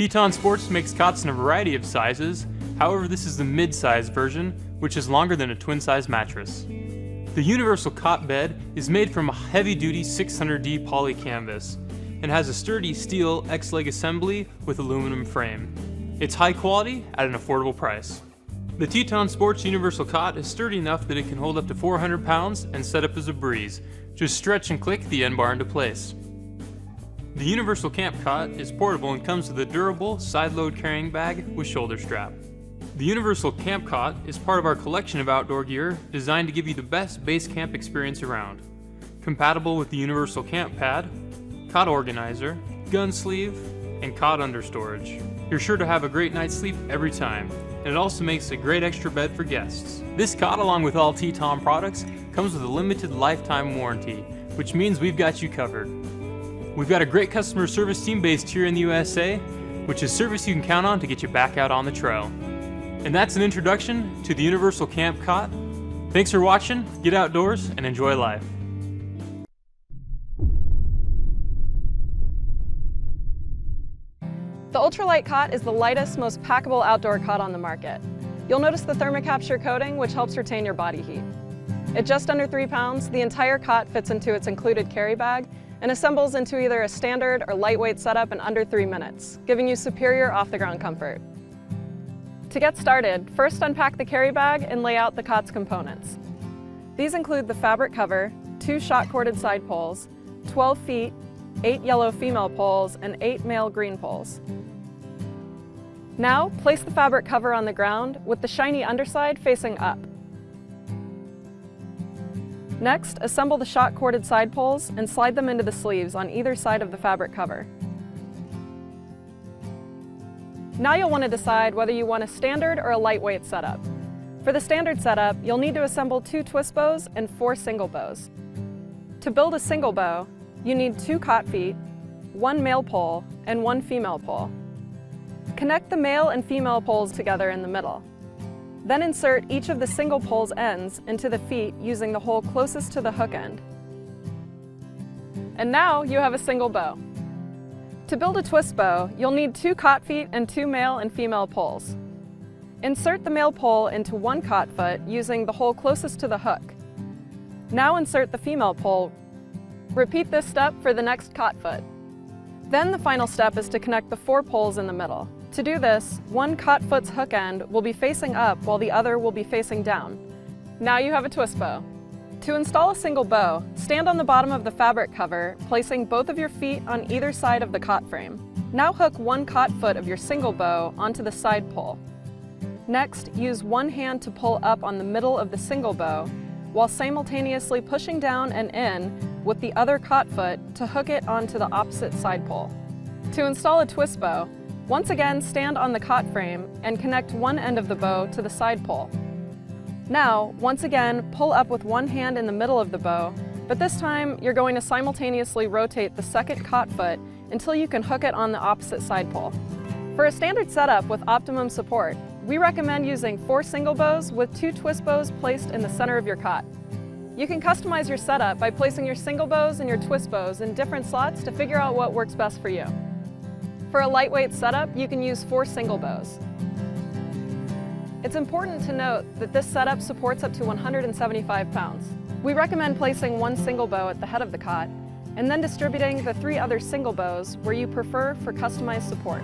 TETON Sports makes cots in a variety of sizes, however this is the mid-size version, which is longer than a twin-size mattress. The universal cot bed is made from a heavy-duty 600D poly canvas and has a sturdy steel X-leg assembly with aluminum frame. It's high quality at an affordable price. The TETON Sports Universal Cot is sturdy enough that it can hold up to 400 pounds and set up as a breeze. Just stretch and click the end bar into place. The Universal Camp Cot is portable and comes with a durable side-load carrying bag with shoulder strap. The Universal Camp Cot is part of our collection of outdoor gear designed to give you the best base camp experience around. Compatible with the Universal Camp Pad, cot organizer, gun sleeve, and cot understorage. You're sure to have a great night's sleep every time, and it also makes a great extra bed for guests. This cot, along with all TETON products, comes with a limited lifetime warranty, which means we've got you covered. We've got a great customer service team based here in the USA, which is service you can count on to get you back out on the trail. And that's an introduction to the Universal Camp Cot. Thanks for watching, get outdoors, and enjoy life. The Ultralight Cot is the lightest, most packable outdoor cot on the market. You'll notice the thermocapture coating, which helps retain your body heat. At just under 3 pounds, the entire cot fits into its included carry bag and assembles into either a standard or lightweight setup in under 3 minutes, giving you superior off-the-ground comfort. To get started, first unpack the carry bag and lay out the cot's components. These include the fabric cover, 2 shot-corded side poles, 12 feet, 8 yellow female poles, and 8 male green poles. Now, place the fabric cover on the ground with the shiny underside facing up. Next, assemble the shot-corded side poles and slide them into the sleeves on either side of the fabric cover. Now you'll want to decide whether you want a standard or a lightweight setup. For the standard setup, you'll need to assemble 2 twist bows and 4 single bows. To build a single bow, you need 2 cot feet, 1 male pole, and 1 female pole. Connect the male and female poles together in the middle. Then insert each of the single pole's ends into the feet using the hole closest to the hook end. And now you have a single bow. To build a twist bow, you'll need 2 cot feet and 2 male and female poles. Insert the male pole into 1 cot foot using the hole closest to the hook. Now insert the female pole. Repeat this step for the next cot foot. Then the final step is to connect the 4 poles in the middle. To do this, 1 cot foot's hook end will be facing up while the other will be facing down. Now you have a twist bow. To install a single bow, stand on the bottom of the fabric cover, placing both of your feet on either side of the cot frame. Now hook 1 cot foot of your single bow onto the side pole. Next, use 1 hand to pull up on the middle of the single bow, while simultaneously pushing down and in with the other cot foot to hook it onto the opposite side pole. To install a twist bow, once again stand on the cot frame and connect 1 end of the bow to the side pole. Now, once again, pull up with 1 hand in the middle of the bow, but this time you're going to simultaneously rotate the second cot foot until you can hook it on the opposite side pole. For a standard setup with optimum support, we recommend using 4 single bows with 2 twist bows placed in the center of your cot. You can customize your setup by placing your single bows and your twist bows in different slots to figure out what works best for you. For a lightweight setup, you can use 4 single bows. It's important to note that this setup supports up to 175 pounds. We recommend placing 1 single bow at the head of the cot and then distributing the 3 other single bows where you prefer for customized support.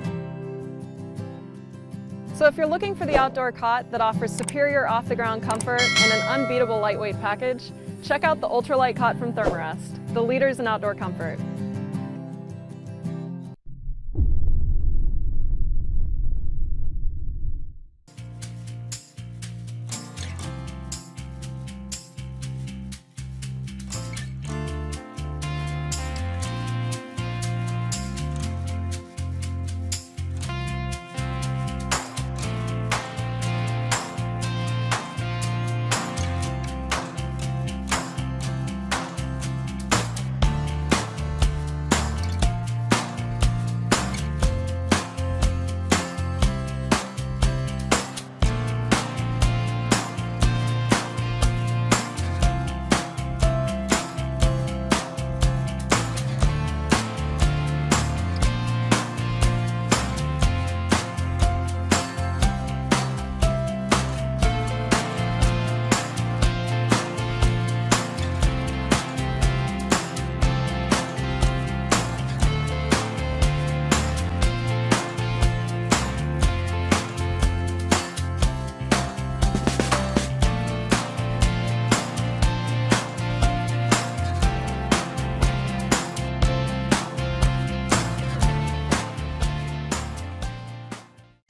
So if you're looking for the outdoor cot that offers superior off-the-ground comfort and an unbeatable lightweight package, check out the Ultralight Cot from Therm-a-Rest, the leaders in outdoor comfort.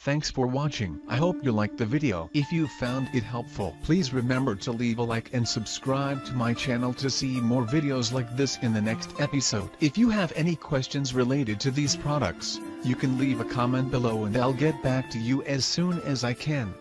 Thanks for watching. I hope you liked the video. If you found it helpful, please remember to leave a like and subscribe to my channel to see more videos like this in the next episode. If you have any questions related to these products, you can leave a comment below and I'll get back to you as soon as I can.